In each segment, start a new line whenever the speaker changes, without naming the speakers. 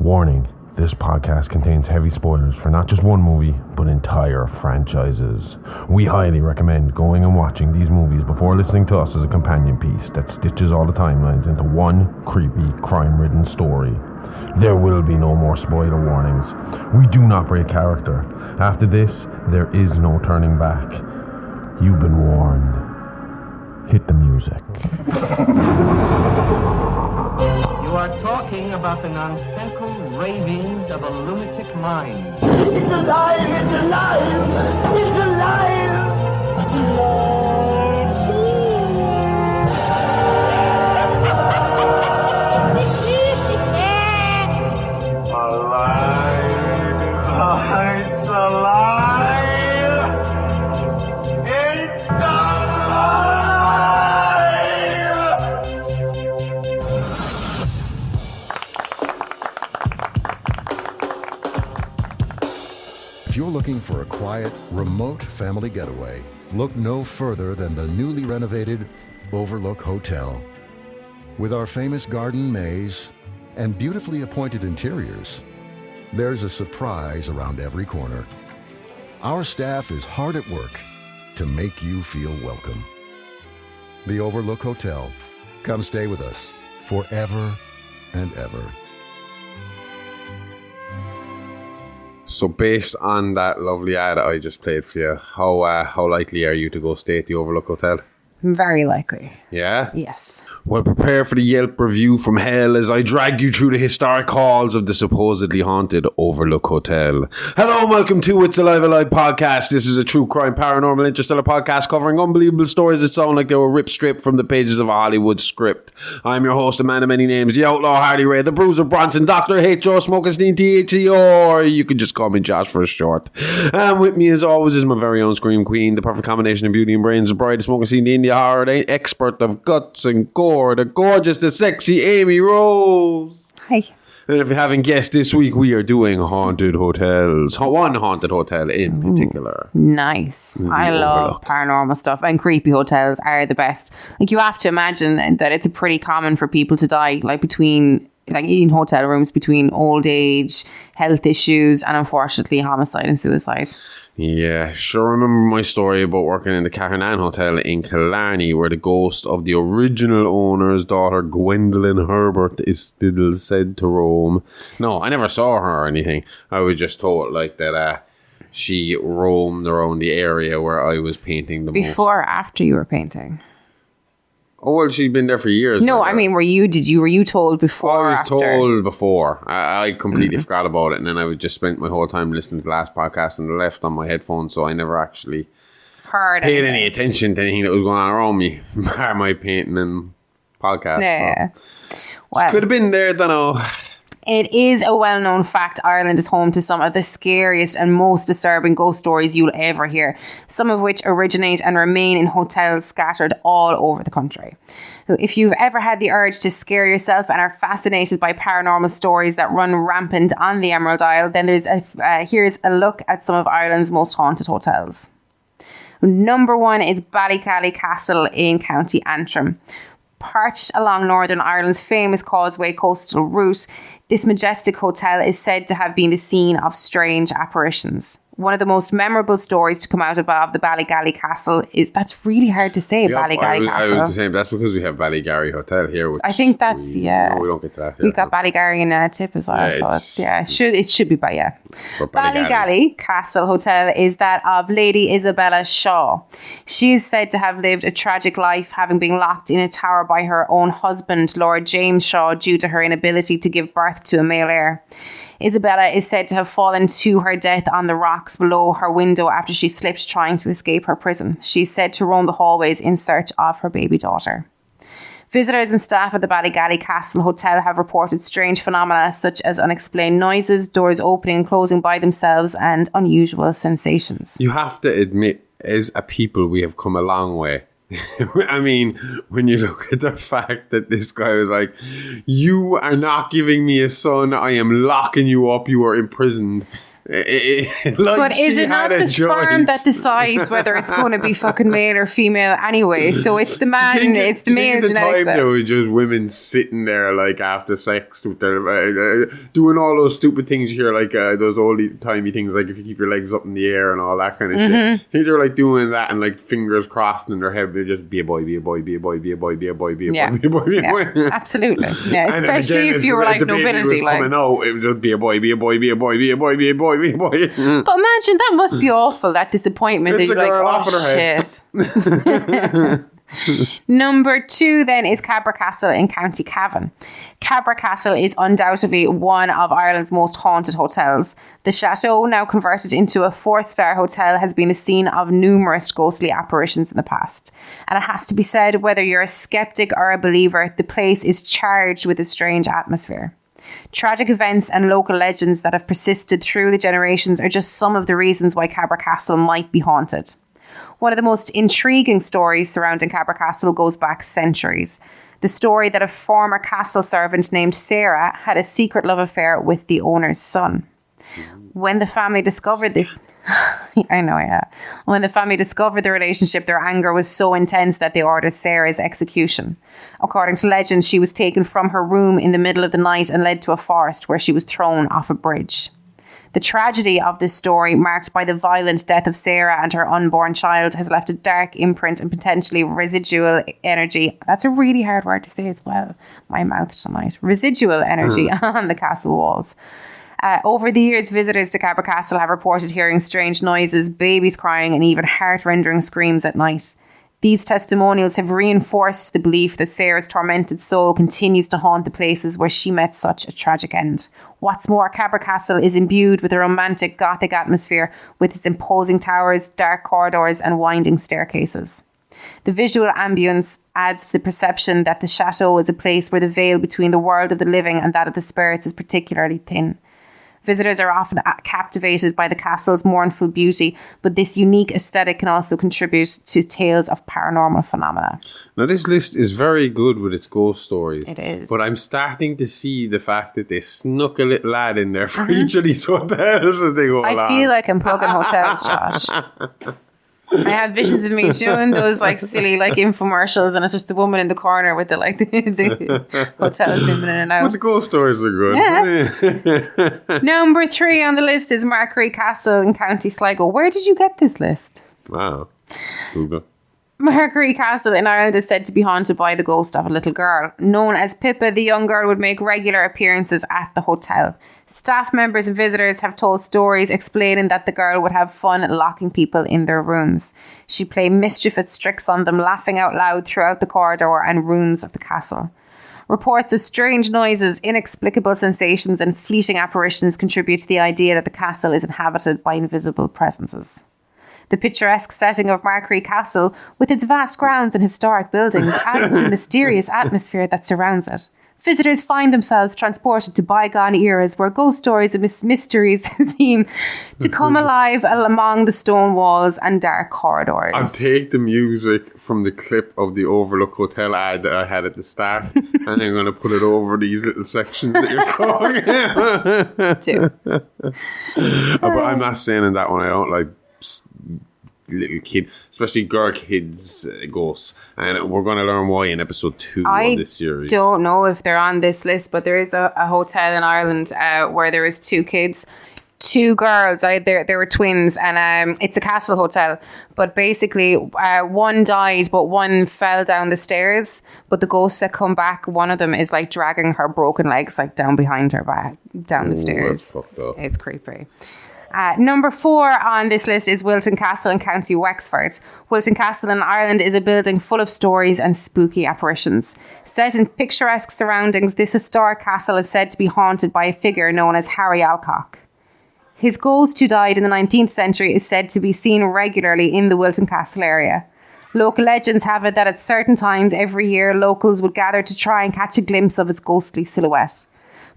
Warning, this podcast contains heavy spoilers for not just one movie, but entire franchises. We highly recommend going and watching these movies before listening to us as a companion piece that stitches all the timelines into one creepy, crime-ridden story. There will be no more spoiler warnings. We do not break character. After this, there is no turning back. You've been warned. Hit the music.
You are talking about the nonsensical ravings of a lunatic mind.
It's alive! It's alive! It's alive!
It's alive! It's alive!
If you're looking for a quiet, remote family getaway, look no further than the newly renovated Overlook Hotel. With our famous garden maze and beautifully appointed interiors, there's a surprise around every corner. Our staff is hard at work to make you feel welcome. The Overlook Hotel. Come stay with us forever and ever.
So based on that lovely ad I just played for you, how likely are you to go stay at the Overlook Hotel?
Very likely.
Yeah?
Yes.
Well, prepare for the Yelp review from hell as I drag you through the historic halls of the supposedly haunted Overlook Hotel. Hello and welcome to It's Alive podcast. This is a true crime, paranormal, interstellar podcast covering unbelievable stories that sound like they were ripped straight from the pages of a Hollywood script. I'm your host, a man of many names, the Outlaw Hardy Ray, the Bruiser Bronson, Dr. H.O. Smoking THC, or you can just call me Josh for short. And with me as always is my very own Scream Queen, the perfect combination of beauty and brains, the bride of Smoking Scene, the India horror, the expert of guts and gore, the gorgeous, the sexy Aimee Rose.
Hi.
And if you haven't guessed, this week we are doing haunted hotels. One haunted hotel in particular.
Nice. I love
Overlook.
paranormal stuff, and creepy hotels are the best. Like, you have to imagine that it's pretty common for people to die, in hotel rooms, between old age, health issues, and unfortunately homicide and suicide.
Yeah, sure remember my story about working in the Carnan Hotel in Killarney, where the ghost of the original owner's daughter, Gwendolyn Herbert, is still said to roam. No, I never saw her or anything. I was just told that she roamed around the area where I was painting the
Before or after you were painting?
Oh, well, she'd been there for years.
No, I mean, were you told before or
I was
after?
told before. I completely forgot about it, and then I would just spent my whole time listening to the last podcast and left on my headphones, so I never actually paid any attention to anything that was going on around me, bar my painting and podcast.
Yeah.
So.
Well,
Could have been there, don't know.
it is a well-known fact Ireland is home to some of the scariest and most disturbing ghost stories you'll ever hear, some of which originate and remain in hotels scattered all over the country. So if you've ever had the urge to scare yourself and are fascinated by paranormal stories that run rampant on the Emerald Isle, then here's a look at some of Ireland's most haunted hotels. Number 1 is Ballycally Castle in County Antrim. Perched along Northern Ireland's famous Causeway coastal route, this majestic hotel is said to have been the scene of strange apparitions. One of the most memorable stories to come out of the Ballygally Castle is... That's really hard to say, Ballygally Castle.
I was the same. That's because we have Ballygary Hotel here. Which
I think that's...
No, we don't get that here.
We got Ballygary in a tip as well. It should be, Ballygally Castle Hotel is that of Lady Isabella Shaw. She is said to have lived a tragic life, having been locked in a tower by her own husband, Lord James Shaw, due to her inability to give birth to a male heir. Isabella is said to have fallen to her death on the rocks below her window after she slipped trying to escape her prison. She is said to roam the hallways in search of her baby daughter. Visitors and staff at the Ballygally Castle Hotel have reported strange phenomena such as unexplained noises, doors opening and closing by themselves, and unusual sensations.
You have to admit, as a people, we have come a long way. I mean, when you look at the fact that this guy was like, you are not giving me a son, I am locking you up, you are imprisoned.
But is it not the sperm that decides whether it's going to be fucking male or female anyway? So it's the man, it's the male genetics.
There was just women sitting there like after sex with their doing all those stupid things you hear, like those old-timey things, like if you keep your legs up in the air and all that kind of shit. I think they're like doing that and like fingers crossed in their head. They just be a boy, be a boy, be a boy, be a boy, be a boy, be a boy, be a boy, be a boy.
Absolutely. Yeah, especially if you were like nobility, like
coming out, it would just be a boy, be a boy, be a boy, be a boy, be a boy, be a boy.
But imagine that must be awful, that disappointment.
It's
that you're like, oh shit. Number 2 then is Cabra Castle in County Cavan. Cabra Castle is undoubtedly one of Ireland's most haunted hotels. The chateau, now converted into a 4-star hotel, has been the scene of numerous ghostly apparitions in the past. And it has to be said, whether you're a skeptic or a believer, the place is charged with a strange atmosphere. Tragic events and local legends that have persisted through the generations are just some of the reasons why Cabra Castle might be haunted. One of the most intriguing stories surrounding Cabra Castle goes back centuries. The story that a former castle servant named Sarah had a secret love affair with the owner's son. When the family discovered this... When the family discovered the relationship, their anger was so intense that they ordered Sarah's execution. According to legend, she was taken from her room in the middle of the night and led to a forest where she was thrown off a bridge. The tragedy of this story, marked by the violent death of Sarah and her unborn child, has left a dark imprint and potentially residual energy. That's a really hard word to say as well. My mouth tonight. Residual energy on the castle walls. Over the years, visitors to Cabra Castle have reported hearing strange noises, babies crying, and even heart-rending screams at night. These testimonials have reinforced the belief that Sarah's tormented soul continues to haunt the places where she met such a tragic end. What's more, Cabra Castle is imbued with a romantic Gothic atmosphere with its imposing towers, dark corridors, and winding staircases. The visual ambience adds to the perception that the chateau is a place where the veil between the world of the living and that of the spirits is particularly thin. Visitors are often captivated by the castle's mournful beauty, but this unique aesthetic can also contribute to tales of paranormal phenomena.
Now, this list is very good with its ghost stories.
It is.
But I'm starting to see the fact that they snuck a little lad in there for each of these hotels as they go along.
I feel like I'm plugging hotels, Josh. I have visions of me doing those like silly like infomercials, and it's just the woman in the corner with the like the hotel zooming in and out.
But the ghost stories are good.
Yeah. Number 3 on the list is Markery Castle in County Sligo. Where did you get this list?
Wow. Google.
Markery Castle in Ireland is said to be haunted by the ghost of a little girl. Known as Pippa, the young girl would make regular appearances at the hotel. Staff members and visitors have told stories explaining that the girl would have fun locking people in their rooms. She'd play mischievous tricks on them, laughing out loud throughout the corridor and rooms of the castle. Reports of strange noises, inexplicable sensations, and fleeting apparitions contribute to the idea that the castle is inhabited by invisible presences. The picturesque setting of Markery Castle, with its vast grounds and historic buildings, adds to the mysterious atmosphere that surrounds it. Visitors find themselves transported to bygone eras where ghost stories and mysteries seem to come alive among the stone walls and dark corridors.
I'll take the music from the clip of the Overlook Hotel ad that I had at the start and I'm going to put it over these little sections that you're talking about. But I'm not saying in that one I don't like little kid, especially girl kids ghosts, and we're going to learn why in episode 2 of this series.
I don't know if they're on this list, but there is a hotel in Ireland where there is 2 kids, 2 girls. They were twins, and it's a castle hotel, but basically one died but one fell down the stairs, but the ghosts that come back, one of them is like dragging her broken legs like down behind her back down the stairs.
That's fucked up.
It's creepy. Number 4 on this list is Wilton Castle in County Wexford. Wilton Castle in Ireland is a building full of stories and spooky apparitions. Set in picturesque surroundings, this historic castle is said to be haunted by a figure known as Harry Alcock. His ghost, who died in the 19th century, is said to be seen regularly in the Wilton Castle area. Local legends have it that at certain times every year, locals would gather to try and catch a glimpse of its ghostly silhouette.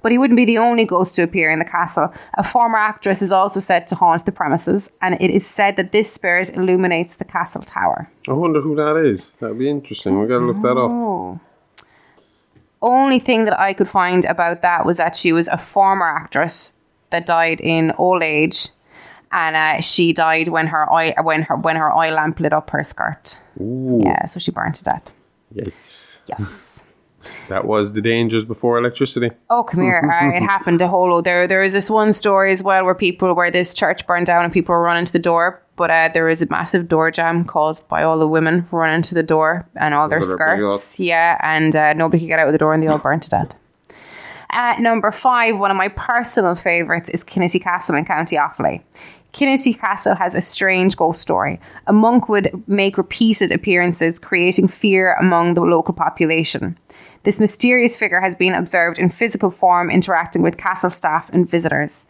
But he wouldn't be the only ghost to appear in the castle. A former actress is also said to haunt the premises, and it is said that this spirit illuminates the castle tower.
I wonder who that is. That'd be interesting. We got to look that up.
Only thing that I could find about that was that she was a former actress that died in old age, and she died when her oil lamp lit up her skirt.
Ooh.
Yeah, so she burned to death.
Yes.
Yes.
That was the dangers before electricity.
Oh, come here. It happened a whole load. There is this one story as well where this church burned down and people were running to the door. But there was a massive door jam caused by all the women running to the door and all their skirts. Yeah, and nobody could get out of the door and they all burned to death. At number 5, one of my personal favourites is Kinnetty Castle in County Offaly. Kinnetty Castle has a strange ghost story. A monk would make repeated appearances, creating fear among the local population. This mysterious figure has been observed in physical form interacting with castle staff and visitors.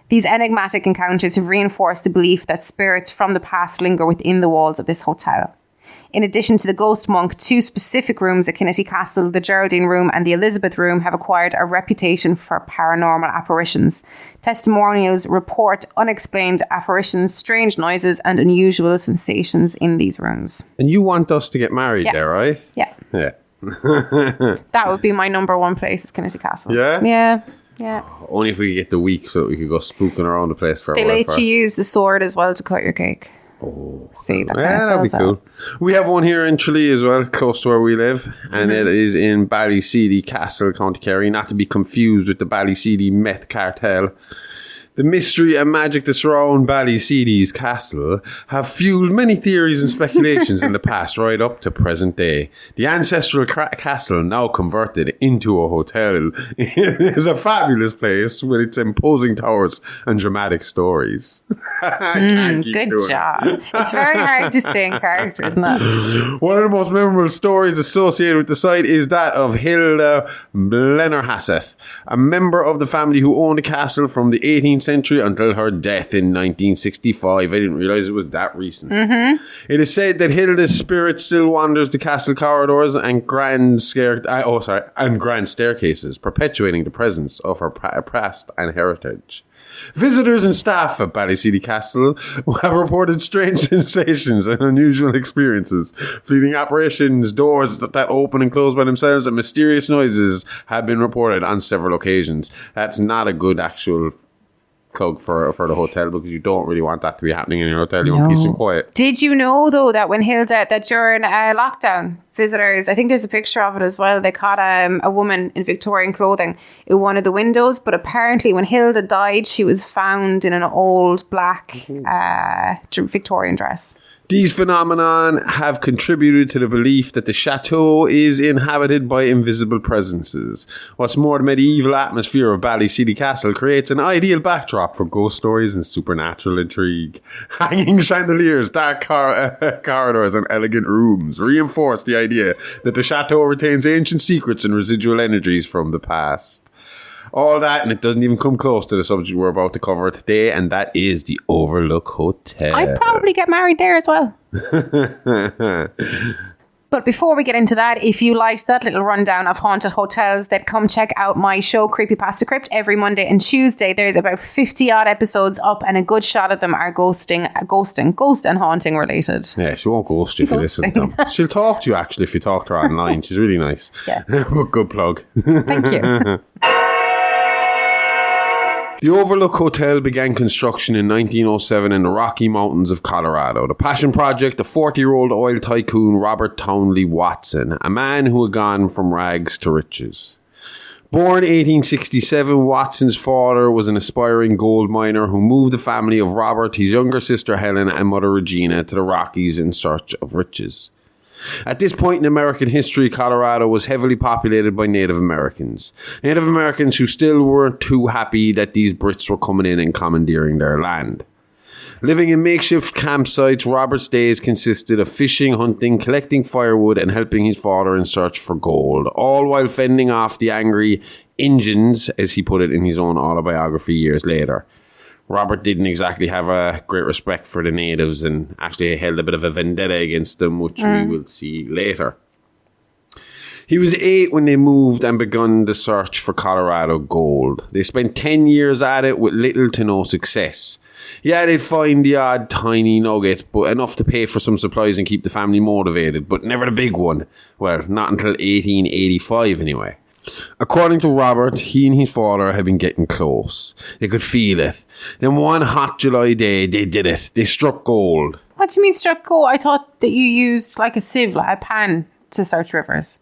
These enigmatic encounters have reinforced the belief that spirits from the past linger within the walls of this hotel. In addition to the ghost monk, 2 specific rooms at Kinnetty Castle, the Geraldine Room and the Elizabeth Room, have acquired a reputation for paranormal apparitions. Testimonials report unexplained apparitions, strange noises and unusual sensations in these rooms.
And you want us to get married there, right?
Yeah.
Yeah.
That would be my number 1 place is Kinnetty Castle.
Yeah?
Yeah.
Only if we could get the week so that we could go spooking around the place for a while.
They let you use the sword as well to cut your cake.
Oh,
see, that
that'd be cool. We have one here in Tralee as well, close to where we live, and it is in Ballyseedy Castle, County Kerry, not to be confused with the Ballyseedy meth cartel. The mystery and magic that surround Ballyseedy's castle have fueled many theories and speculations in the past, right up to present day. The ancestral castle, now converted into a hotel, is a fabulous place with its imposing towers and dramatic stories.
Good job. It's very hard to stay in character, isn't it?
One of the most memorable stories associated with the site is that of Hilda Blennerhassett, a member of the family who owned the castle from the 18th century until her death in 1965. I didn't realise it was that recent. It is said that Hilda's spirit still wanders the castle corridors and grand staircases, perpetuating the presence of her past and heritage. Visitors and staff at Ballyseedy Castle have reported strange sensations and unusual experiences. Fleeting apparitions, doors that open and close by themselves, and mysterious noises have been reported on several occasions. That's not a good actual plug for the hotel, because you don't really want that to be happening in your hotel. You want peace and quiet.
Did you know though that when Hilda, that during lockdown, visitors, I think there's a picture of it as well, they caught a woman in Victorian clothing in one of the windows, but apparently when Hilda died she was found in an old black Victorian dress.
These phenomenon have contributed to the belief that the chateau is inhabited by invisible presences. What's more, the medieval atmosphere of Ballyseedy Castle creates an ideal backdrop for ghost stories and supernatural intrigue. Hanging chandeliers, dark corridors and elegant rooms reinforce the idea that the chateau retains ancient secrets and residual energies from the past. All that, and it doesn't even come close to the subject we're about to cover today, and that is the Overlook Hotel.
I'd probably get married there as well. But before we get into that, if you liked that little rundown of haunted hotels, then come check out my show, Creepypasta Crypt, every Monday and Tuesday. There's about 50 odd episodes up, and a good shot of them are ghost and haunting related.
Yeah, she won't ghost you if you listen to them. She'll talk to you actually if you talk to her online. She's really nice.
Yeah.
Good plug.
Thank you.
The Overlook Hotel began construction in 1907 in the Rocky Mountains of Colorado. The passion project of 40-year-old oil tycoon Robert Townley Watson, a man who had gone from rags to riches. Born 1867, Watson's father was an aspiring gold miner who moved the family of Robert, his younger sister Helen, and mother Regina to the Rockies in search of riches. At this point in American history, Colorado was heavily populated by Native Americans. Native Americans who still weren't too happy that these Brits were coming in and commandeering their land. Living in makeshift campsites, Robert's days consisted of fishing, hunting, collecting firewood, and helping his father in search for gold, all while fending off the angry Injuns, as he put it in his own autobiography years later. Robert didn't exactly have a great respect for the natives and actually held a bit of a vendetta against them, which we will see later. He was 8 when they moved and begun the search for Colorado gold. They spent 10 years at it with little to no success. Yeah, they'd find the odd tiny nugget, but enough to pay for some supplies and keep the family motivated, but never the big one. Well, not until 1885 anyway. According to Robert, he and his father had been getting close. They could feel it. Then one hot July day, they did it. They struck gold.
What do you mean struck gold? I thought that you used like a sieve, like a pan, to search rivers.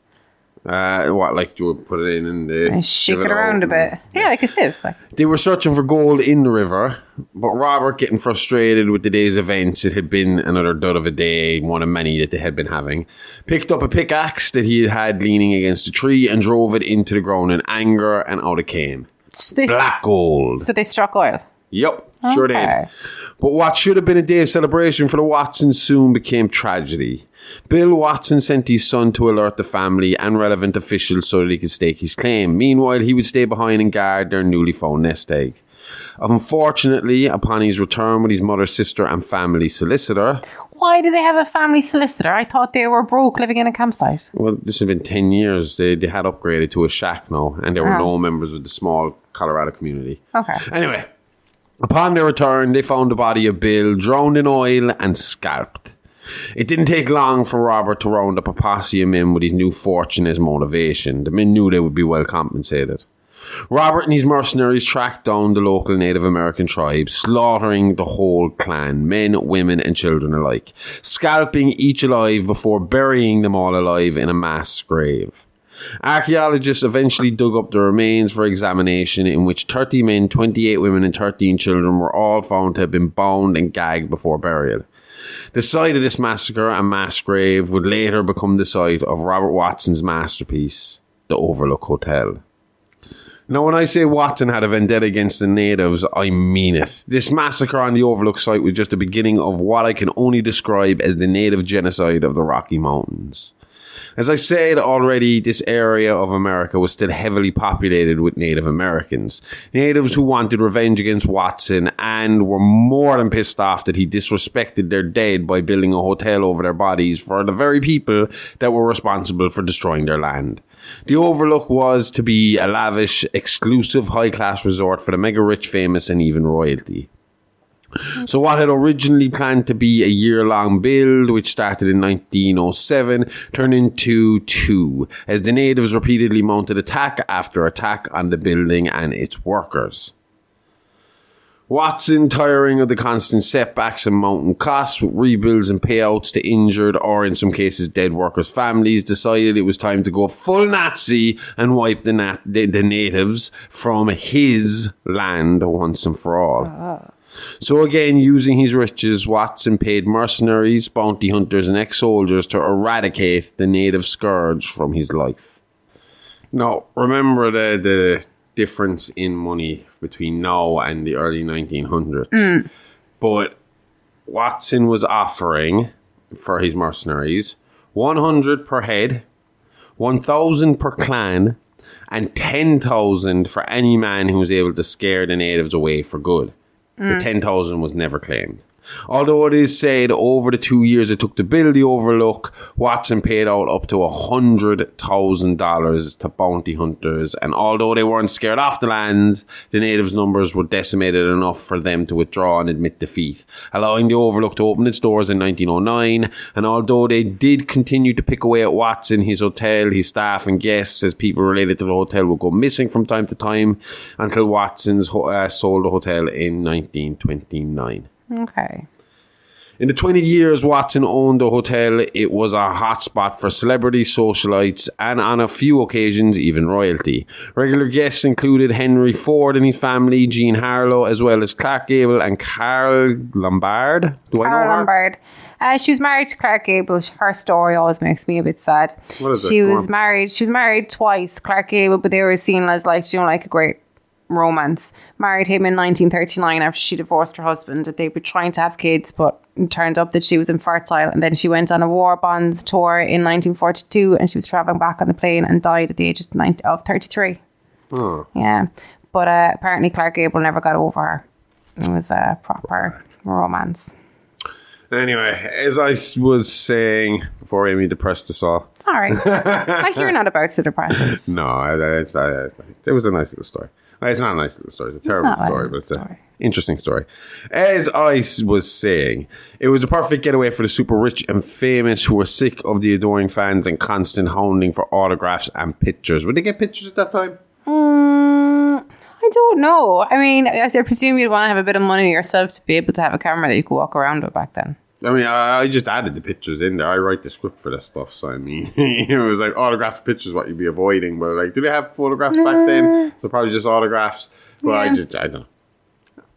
What, like you would put it in and
And shake it around a bit. Yeah, like a sieve. Like.
They were searching for gold in the river, but Robert, getting frustrated with the day's events, it had been another dud of a day, one of many that they had been having, picked up a pickaxe that he had leaning against a tree and drove it into the ground in anger, and out it came. Black gold.
So they struck oil?
Yep, sure did. But what should have been a day of celebration for the Watsons soon became tragedy. Bill Watson sent his son to alert the family and relevant officials so that he could stake his claim. Meanwhile, he would stay behind and guard their newly found nest egg. Unfortunately, upon his return with his mother's sister and family solicitor...
Why do they have a family solicitor? I thought they were broke living in a campsite.
Well, this had been 10 years. They had upgraded to a shack now, and there were no members of the small Colorado community.
Okay.
Anyway, upon their return, they found the body of Bill drowned in oil and scalped. It didn't take long for Robert to round up a posse of men with his new fortune as motivation. The men knew they would be well compensated. Robert and his mercenaries tracked down the local Native American tribes, slaughtering the whole clan, men, women and children alike, scalping each alive before burying them all alive in a mass grave. Archaeologists eventually dug up the remains for examination, in which 30 men, 28 women and 13 children were all found to have been bound and gagged before burial. The site of this massacre and mass grave would later become the site of Robert Watson's masterpiece, the Overlook Hotel. Now, when I say Watson had a vendetta against the natives, I mean it. This massacre on the Overlook site was just the beginning of what I can only describe as the native genocide of the Rocky Mountains. As I said already, this area of America was still heavily populated with Native Americans. Natives who wanted revenge against Watson and were more than pissed off that he disrespected their dead by building a hotel over their bodies for the very people that were responsible for destroying their land. The Overlook was to be a lavish, exclusive, high-class resort for the mega-rich, famous, and even royalty. So what had originally planned to be a year-long build, which started in 1907, turned into 2, as the natives repeatedly mounted attack after attack on the building and its workers. Watson, tiring of the constant setbacks and mounting costs with rebuilds and payouts to injured or in some cases dead workers' families, decided it was time to go full Nazi and wipe the natives from his land once and for all. So again, using his riches, Watson paid mercenaries, bounty hunters and ex-soldiers to eradicate the native scourge from his life. Now, remember the difference in money between now and the early 1900s. But Watson was offering, for his mercenaries, 100 per head, 1,000 per clan, and 10,000 for any man who was able to scare the natives away for good. The 10,000 was never claimed. Although it is said over the 2 years it took to build the Overlook, Watson paid out up to $100,000 to bounty hunters, and although they weren't scared off the land, the natives' numbers were decimated enough for them to withdraw and admit defeat, allowing the Overlook to open its doors in 1909. And although they did continue to pick away at Watson, his hotel, his staff and guests, as people related to the hotel would go missing from time to time, until Watson's sold the hotel in 1929.
Okay.
In the 20 years Watson owned the hotel, it was a hotspot for celebrities, socialites, and on a few occasions, even royalty. Regular guests included Henry Ford and his family, Jean Harlow, as well as Clark Gable and Carol Lombard.
Carol Lombard. She was married to Clark Gable. Her story always makes me a bit sad.
What is it?
She was married twice, Clark Gable, but they were seen as like, like a great romance. Married him in 1939 after she divorced her husband. They were trying to have kids, but it turned up that she was infertile, and then she went on a war bonds tour in 1942, and she was travelling back on the plane and died at the age of 33.
Oh.
Yeah, but apparently Clark Gable never got over her. It was a proper romance.
Anyway, as I was saying before Aimee depressed us all.
Sorry. Like you're not about to depress us.
No, it was a nice little story. It's not a nice little story. It's a terrible story, but it's Interesting story. As I was saying, it was a perfect getaway for the super rich and famous who were sick of the adoring fans and constant hounding for autographs and pictures. Would they get pictures at that time?
I don't know. I mean, I presume you'd want to have a bit of money yourself to be able to have a camera that you could walk around with back then.
I mean, I just added the pictures in there. I write the script for this stuff, so I mean, it was like autographed pictures what you'd be avoiding. But like, do they have photographs back then? So probably just autographs. But I don't know.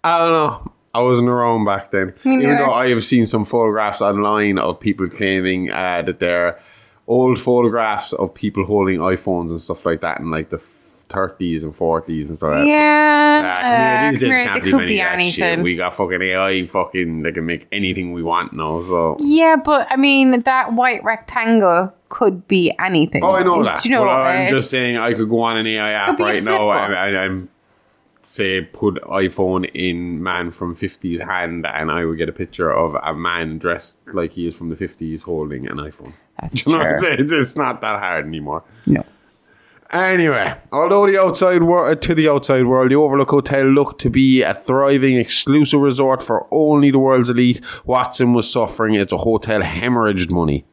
I don't know. I wasn't around back then. Even though I have seen some photographs online of people claiming that they're old photographs of people holding iPhones and stuff like that in like the 30s and 40s and stuff like that.
Yeah.
These days can't believe any of that
anything.
shit. We got fucking AI they can make anything we want now, so.
Yeah, but I mean, that white rectangle could be anything.
Oh, I know that.
Do you know
but I'm just saying I could go on an AI app right now and say put iPhone in man from 50s hand and I would get a picture of a man dressed like he is from the 50s holding an iPhone.
That's
You know what I'm
true.
saying? It's not that hard anymore.
No.
Anyway, although the outside world, the Overlook Hotel looked to be a thriving exclusive resort for only the world's elite, Watson was suffering as the hotel hemorrhaged money.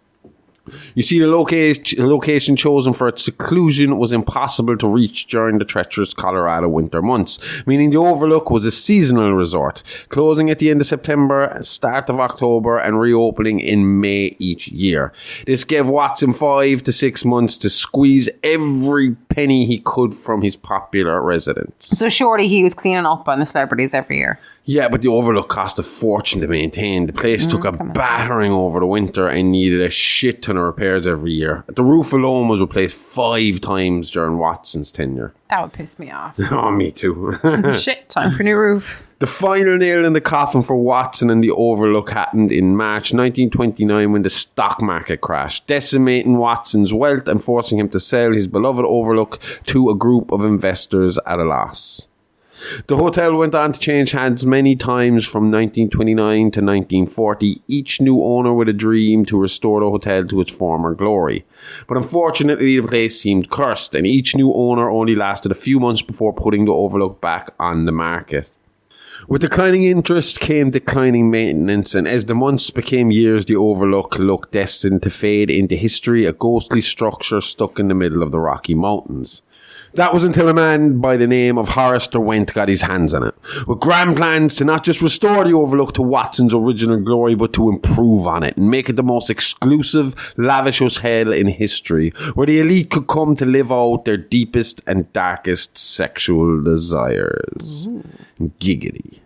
You see, the location chosen for its seclusion was impossible to reach during the treacherous Colorado winter months, meaning the Overlook was a seasonal resort, closing at the end of September, start of October, and reopening in May each year. This gave Watson 5 to 6 months to squeeze every penny he could from his popular residents.
So surely he was cleaning up on the celebrities every year.
Yeah, but the Overlook cost a fortune to maintain. The place took a battering over the winter and needed a shit ton of repairs every year. The roof alone was replaced 5 times during Watson's tenure.
That would piss me off.
Oh, me too.
Shit, time for new roof.
The final nail in the coffin for Watson and the Overlook happened in March 1929 when the stock market crashed, decimating Watson's wealth and forcing him to sell his beloved Overlook to a group of investors at a loss. The hotel went on to change hands many times from 1929 to 1940, each new owner with a dream to restore the hotel to its former glory. But unfortunately, the place seemed cursed, and each new owner only lasted a few months before putting the Overlook back on the market. With declining interest came declining maintenance, and as the months became years, the Overlook looked destined to fade into history, a ghostly structure stuck in the middle of the Rocky Mountains. That was until a man by the name of Horace Derwent got his hands on it, with grand plans to not just restore the Overlook to Watson's original glory, but to improve on it and make it the most exclusive, lavish hotel in history, where the elite could come to live out their deepest and darkest sexual desires. Giggity.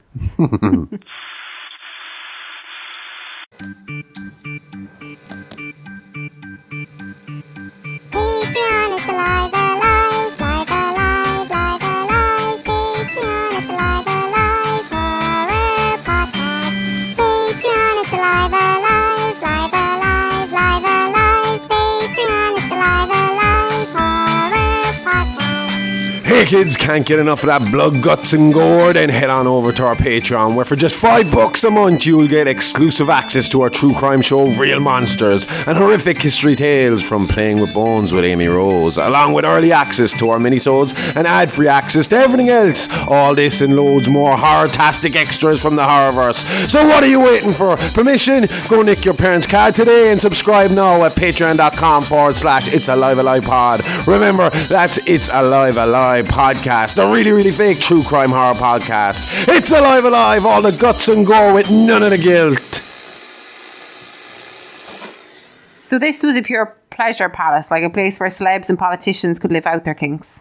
Patreon is alive, alive, live, alive, live, alive. Patreon is alive, alive, horror podcast. Patreon is alive, alive, live, alive, live, alive. Patreon is alive, alive, horror podcast.
Hey kids, can't get enough of that blood, guts and gore? Then head on over to our Patreon, where for just $5 a month you'll get exclusive access to our true crime show Real Monsters and horrific history tales from Playing with Bones with Aimee Rose, along with early access to our minisodes and ad-free access to everything else. All this and loads more horror-tastic extras from the Horrorverse. So what are you waiting for? Permission? Go nick your parents' card today and subscribe now at patreon.com/It's Alive Alive Pod. Remember, that's It's Alive Alive Podcast, a really, really fake true crime horror podcast. It's Alive Alive, all the guts and gore with none of the guilt.
So this was a pure pleasure palace, like a place where celebs and politicians could live out their kinks.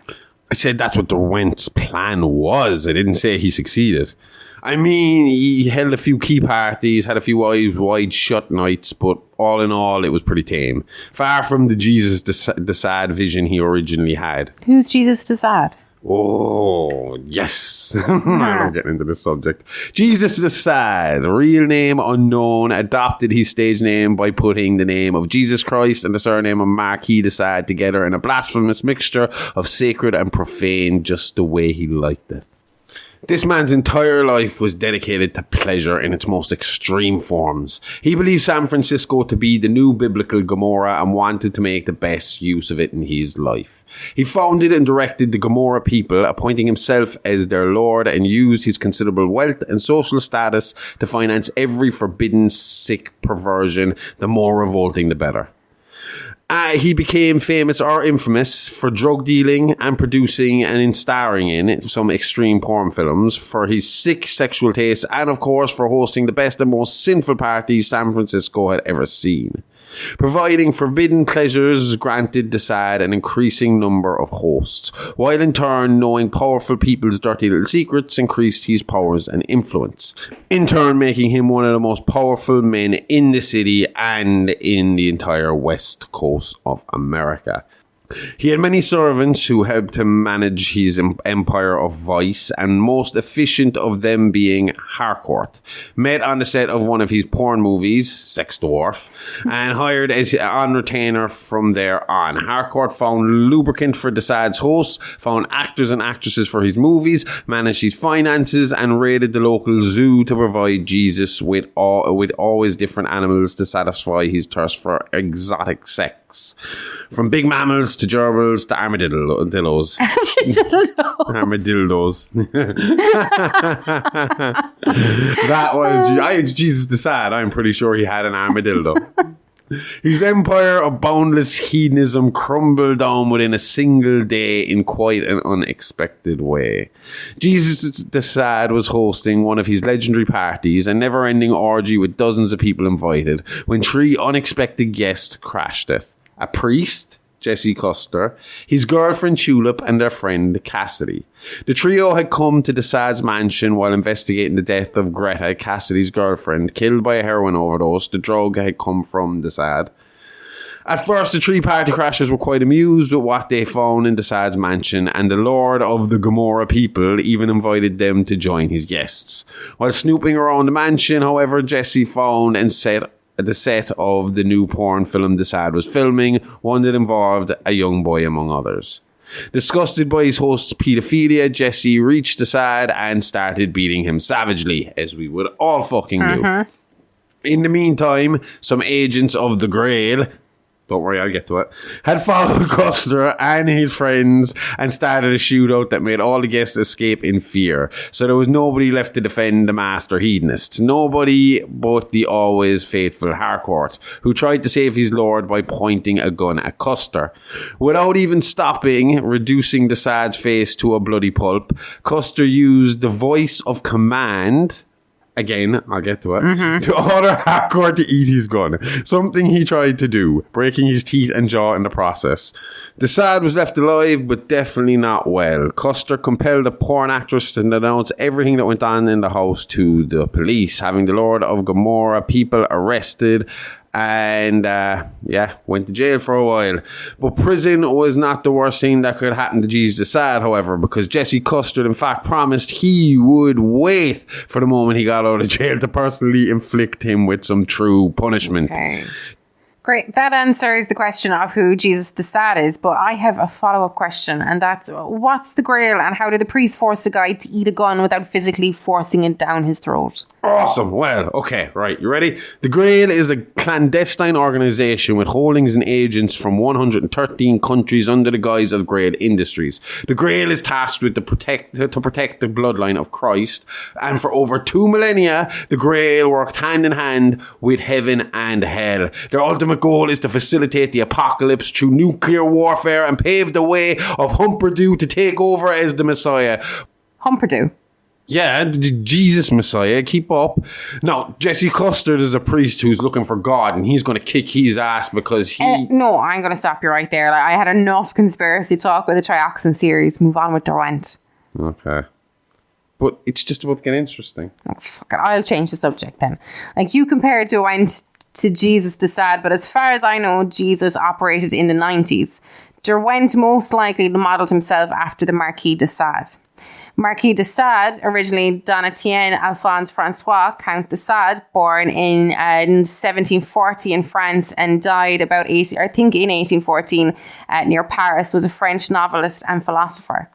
I said that's what Derwent's plan was. I didn't say he succeeded. I mean, he held a few key parties, had a few eyes wide shut nights, but all in all, it was pretty tame. Far from the Jesus the Sad vision he originally had.
Who's Jesus the Sad?
Oh, yes. I'm getting into this subject. Jesus the Sad, real name unknown, adopted his stage name by putting the name of Jesus Christ and the surname of Marquis the Sad together in a blasphemous mixture of sacred and profane, just the way he liked it. This man's entire life was dedicated to pleasure in its most extreme forms. He believed San Francisco to be the new biblical Gomorrah and wanted to make the best use of it in his life. He founded and directed the Gomorrah people, appointing himself as their lord, and used his considerable wealth and social status to finance every forbidden, sick perversion, the more revolting the better. He became famous or infamous for drug dealing and producing and in starring in some extreme porn films, for his sick sexual tastes, and of course for hosting the best and most sinful parties San Francisco had ever seen. Providing forbidden pleasures granted Desaad an increasing number of hosts, while in turn knowing powerful people's dirty little secrets increased his powers and influence, in turn making him one of the most powerful men in the city and in the entire west coast of America. He had many servants who helped him manage his empire of vice, and most efficient of them being Harcourt, met on the set of one of his porn movies, Sex Dwarf, and hired as on retainer from there on. Harcourt found lubricant for Desaad's hosts, found actors and actresses for his movies, managed his finances, and raided the local zoo to provide Jesus with always different animals to satisfy his thirst for exotic sex. From big mammals to gerbils to armadillos. Armadillos. That was Jesus Desaad. I'm pretty sure he had an armadillo. His empire of boundless hedonism crumbled down within a single day in quite an unexpected way. Jesus Desaad was hosting one of his legendary parties, a never-ending orgy with dozens of people invited, when 3 unexpected guests crashed it. A priest, Jesse Custer, his girlfriend Tulip, and their friend Cassidy. The trio had come to Desaad's mansion while investigating the death of Greta, Cassidy's girlfriend, killed by a heroin overdose. The drug had come from Desaad. At first, the 3 party crashers were quite amused with what they found in Desaad's mansion, and the Lord of the Gomorrah people even invited them to join his guests. While snooping around the mansion, however, Jesse found and the set of the new porn film Desaad was filming, one that involved a young boy among others. Disgusted by his host's pedophilia, Jesse reached Desaad and started beating him savagely, as we would all fucking do. In the meantime, some agents of the Grail, don't worry, I'll get to it, had followed Custer and his friends and started a shootout that made all the guests escape in fear. So there was nobody left to defend the master hedonist. Nobody but the always faithful Harcourt, who tried to save his lord by pointing a gun at Custer. Without even stopping, reducing Desaad's face to a bloody pulp, Custer used the voice of command, again, I'll get to it, to order Harcourt to eat his gun. Something he tried to do, breaking his teeth and jaw in the process. Desaad was left alive, but definitely not well. Custer compelled a porn actress to denounce everything that went on in the house to the police, having the Lord of Gomorrah people arrested and went to jail for a while. But prison was not the worst thing that could happen to Jesus Desaad, however, because Jesse Custer in fact promised he would wait for the moment he got out of jail to personally inflict him with some true punishment.
Okay. Great. That answers the question of who Jesus Desaad is, but I have a follow-up question, and that's, what's the Grail, and how did the priest force the guy to eat a gun without physically forcing it down his throat?
Awesome. Well, okay, right. You ready? The Grail is a clandestine organization with holdings and agents from 113 countries under the guise of Grail Industries. The Grail is tasked with to protect the bloodline of Christ, and for over 2 millennia, the Grail worked hand in hand with heaven and hell. Their ultimate goal is to facilitate the apocalypse through nuclear warfare and pave the way of Humperdoo to take over as the Messiah.
Humperdoo?
Yeah, the Jesus Messiah, keep up. Now, Jesse Custer is a priest who's looking for God, and he's going to kick his ass because he...
No, I'm going to stop you right there. Like, I had enough conspiracy talk with the Trioxin series. Move on with Derwent.
Okay. But it's just about to get interesting.
Oh, fuck it. I'll change the subject then. Like, you compared Derwent to Jesus Desaad, but as far as I know, Jesus operated in the 90s. Derwent most likely modelled himself after the Marquis de Sade. Marquis de Sade, originally Donatien Alphonse Francois Count de Sade, born in 1740 in France and died in 1814 near Paris, was a French novelist and philosopher.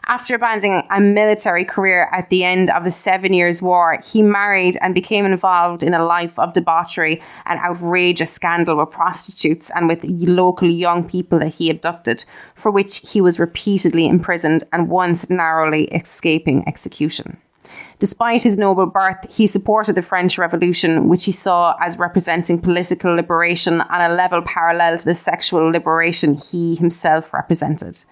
After abandoning a military career at the end of the 7 Years' War, he married and became involved in a life of debauchery and outrageous scandal with prostitutes and with local young people that he abducted, for which he was repeatedly imprisoned and once narrowly escaping execution. Despite his noble birth, he supported the French Revolution, which he saw as representing political liberation on a level parallel to the sexual liberation he himself represented.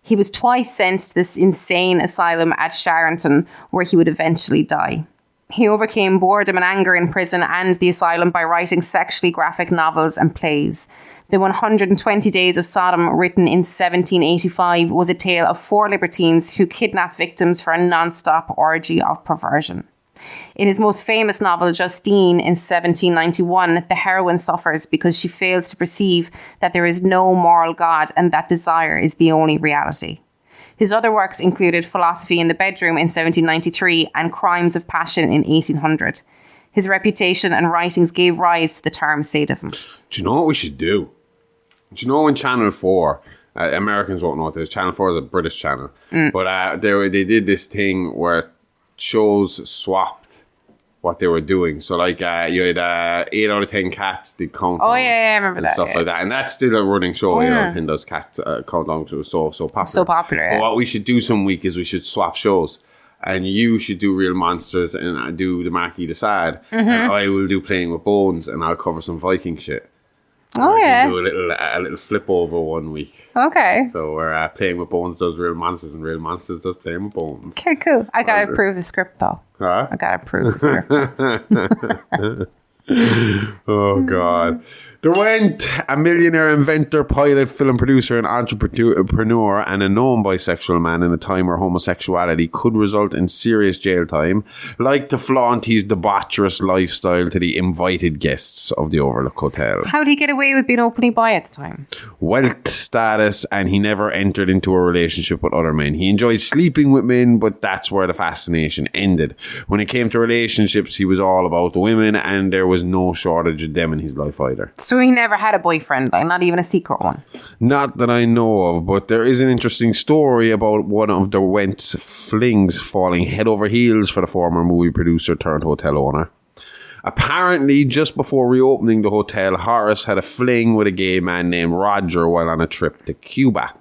He was twice sent to this insane asylum at Charenton, where he would eventually die. He overcame boredom and anger in prison and the asylum by writing sexually graphic novels and plays. The 120 Days of Sodom, written in 1785, was a tale of 4 libertines who kidnapped victims for a non-stop orgy of perversion. In his most famous novel, Justine, in 1791, the heroine suffers because she fails to perceive that there is no moral God and that desire is the only reality. His other works included Philosophy in the Bedroom in 1793 and Crimes of Passion in 1800. His reputation and writings gave rise to the term sadism.
Do you know what we should do? Do you know in Channel 4, Americans won't know this, Channel 4 is a British channel, but they did this thing where shows swapped what they were doing. So like you had 8 out of 10 cats did countdown.
Oh yeah, I remember
and
that.
Stuff like that. And that's still a running show. 8 out of 10 does cat countdown. So it was so popular.
So popular, yeah.
But what we should do some week is we should swap shows. And you should do Real Monsters and I do the Marquis de Sade. And I will do Playing with Bones and I'll cover some Viking shit.
Oh yeah.
Do a little flip over one week.
Okay.
So we're Playing with Bones does Real Monsters and Real Monsters does Playing with Bones.
Okay, cool. I gotta approve the script though.
Huh?
I gotta approve the script.
Oh God. There went a millionaire inventor, pilot, film producer, and entrepreneur, and a known bisexual man in a time where homosexuality could result in serious jail time, like to flaunt his debaucherous lifestyle to the invited guests of the Overlook Hotel.
How did he get away with being openly bi at the time?
Wealth, status, and he never entered into a relationship with other men. He enjoyed sleeping with men, but that's where the fascination ended. When it came to relationships, he was all about the women, and there was no shortage of them in his life either.
So he never had a boyfriend, like not even a secret one?
Not that I know of, but there is an interesting story about one of the Went's flings falling head over heels for the former movie producer turned hotel owner. Apparently, just before reopening the hotel, Horace had a fling with a gay man named Roger while on a trip to Cuba.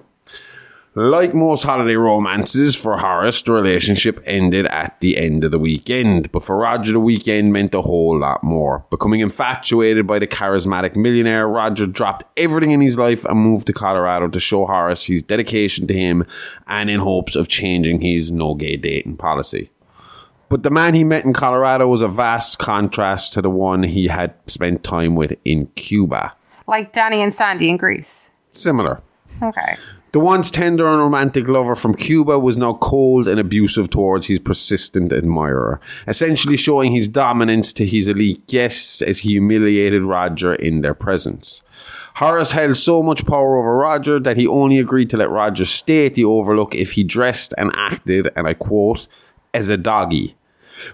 Like most holiday romances, for Horace, the relationship ended at the end of the weekend. But for Roger, the weekend meant a whole lot more. Becoming infatuated by the charismatic millionaire, Roger dropped everything in his life and moved to Colorado to show Horace his dedication to him and in hopes of changing his no-gay dating policy. But the man he met in Colorado was a vast contrast to the one he had spent time with in Cuba.
Like Danny and Sandy in Greece?
Similar.
Okay.
The once tender and romantic lover from Cuba was now cold and abusive towards his persistent admirer, essentially showing his dominance to his elite guests as he humiliated Roger in their presence. Horace held so much power over Roger that he only agreed to let Roger stay at the Overlook if he dressed and acted, and I quote, as a doggy.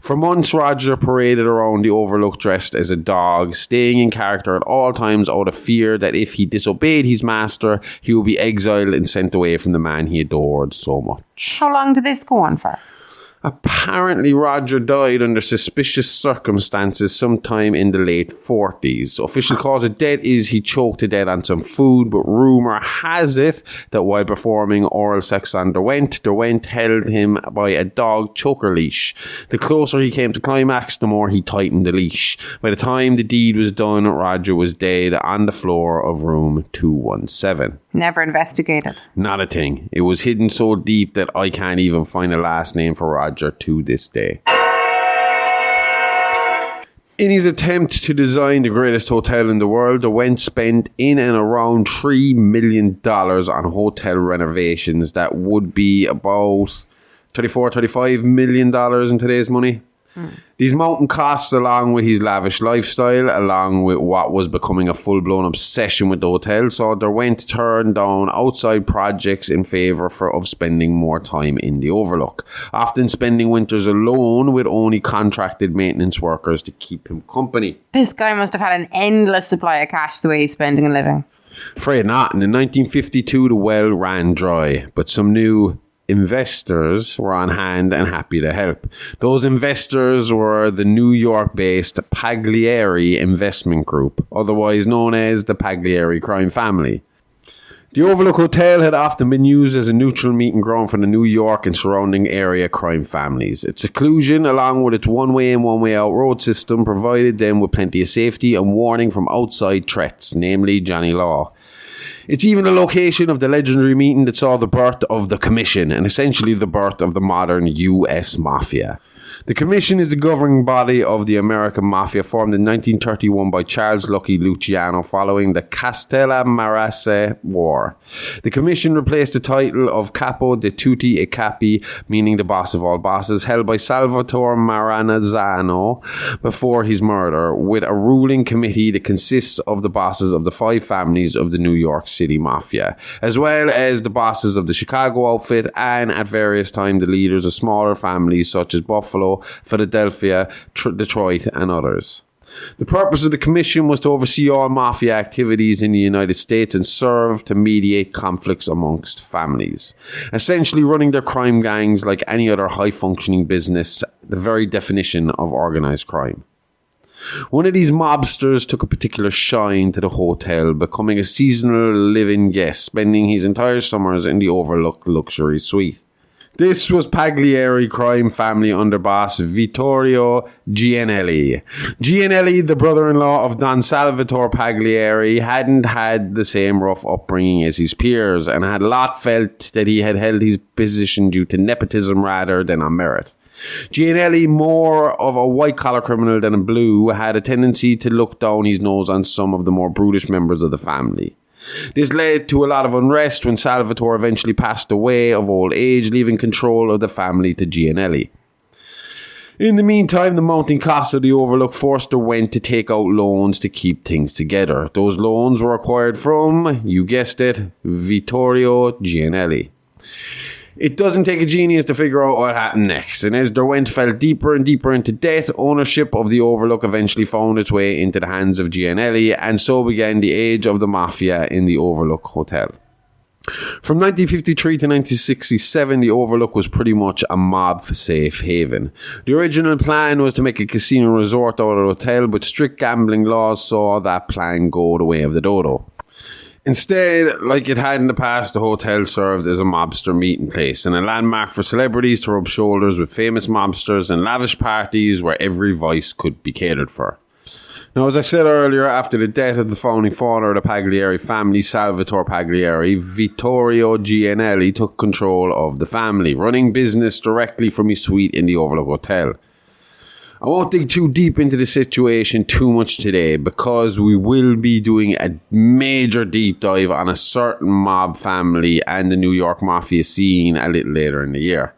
For months, Roger paraded around the Overlook dressed as a dog, staying in character at all times out of fear that if he disobeyed his master, he would be exiled and sent away from the man he adored so much.
How long did this go on for?
Apparently, Roger died under suspicious circumstances sometime in the late 40s. Official cause of death is he choked to death on some food, but rumour has it that while performing oral sex on Derwent held him by a dog choker leash. The closer he came to climax, the more he tightened the leash. By the time the deed was done, Roger was dead on the floor of room 217.
Never investigated.
Not a thing. It was hidden so deep that I can't even find a last name for Roger to this day. In his attempt to design the greatest hotel in the world, Went spent in and around $3 million on hotel renovations. That would be about $35 million in today's money. These mountain costs, along with his lavish lifestyle, along with what was becoming a full-blown obsession with the hotel, saw Derwent turn down outside projects in favour of spending more time in the Overlook, often spending winters alone with only contracted maintenance workers to keep him company.
This guy must have had an endless supply of cash the way he's spending a living.
Afraid not. In 1952, the well ran dry, but some new investors were on hand and happy to help. Those investors were the New York-based Pagliari Investment Group, otherwise known as the Pagliari crime family. The Overlook Hotel had often been used as a neutral meeting ground for the New York and surrounding area crime families. Its seclusion, along with its one-way in, one-way out road system, provided them with plenty of safety and warning from outside threats, namely Johnny Law. It's even a location of the legendary meeting that saw the birth of the Commission and essentially the birth of the modern U.S. Mafia. The Commission is the governing body of the American Mafia, formed in 1931 by Charles Lucky Luciano following the Castellamarese War. The Commission replaced the title of Capo di Tutti I Capi, meaning the boss of all bosses, held by Salvatore Maranzano before his murder, with a ruling committee that consists of the bosses of the 5 families of the New York City Mafia, as well as the bosses of the Chicago outfit and, at various times, the leaders of smaller families such as Buffalo, Philadelphia, Detroit, and others. The purpose of the commission was to oversee all mafia activities in the United States and serve to mediate conflicts amongst families, essentially running their crime gangs like any other high-functioning business, the very definition of organized crime. One of these mobsters took a particular shine to the hotel, becoming a seasonal live-in guest, spending his entire summers in the Overlook luxury suite. This was Pagliari crime family underboss Vittorio Gianelli. Gianelli, the brother-in-law of Don Salvatore Pagliari, hadn't had the same rough upbringing as his peers and had a lot felt that he had held his position due to nepotism rather than on merit. Gianelli, more of a white-collar criminal than a blue, had a tendency to look down his nose on some of the more brutish members of the family. This led to a lot of unrest when Salvatore eventually passed away of old age, leaving control of the family to Gianelli. In the meantime, the mounting costs of the Overlook forced the Wendt to take out loans to keep things together. Those loans were acquired from, you guessed it, Vittorio Gianelli. It doesn't take a genius to figure out what happened next, and as Derwent fell deeper and deeper into debt, ownership of the Overlook eventually found its way into the hands of Gianelli, and so began the age of the mafia in the Overlook Hotel. From 1953 to 1967, the Overlook was pretty much a mob-safe haven. The original plan was to make a casino resort out of the hotel, but strict gambling laws saw that plan go the way of the dodo. Instead, like it had in the past, the hotel served as a mobster meeting place and a landmark for celebrities to rub shoulders with famous mobsters and lavish parties where every vice could be catered for. Now, as I said earlier, after the death of the founding father of the Pagliari family, Salvatore Pagliari, Vittorio Gianelli took control of the family, running business directly from his suite in the Overlook Hotel. I won't dig too deep into the situation too much today because we will be doing a major deep dive on a certain mob family and the New York Mafia scene a little later in the year.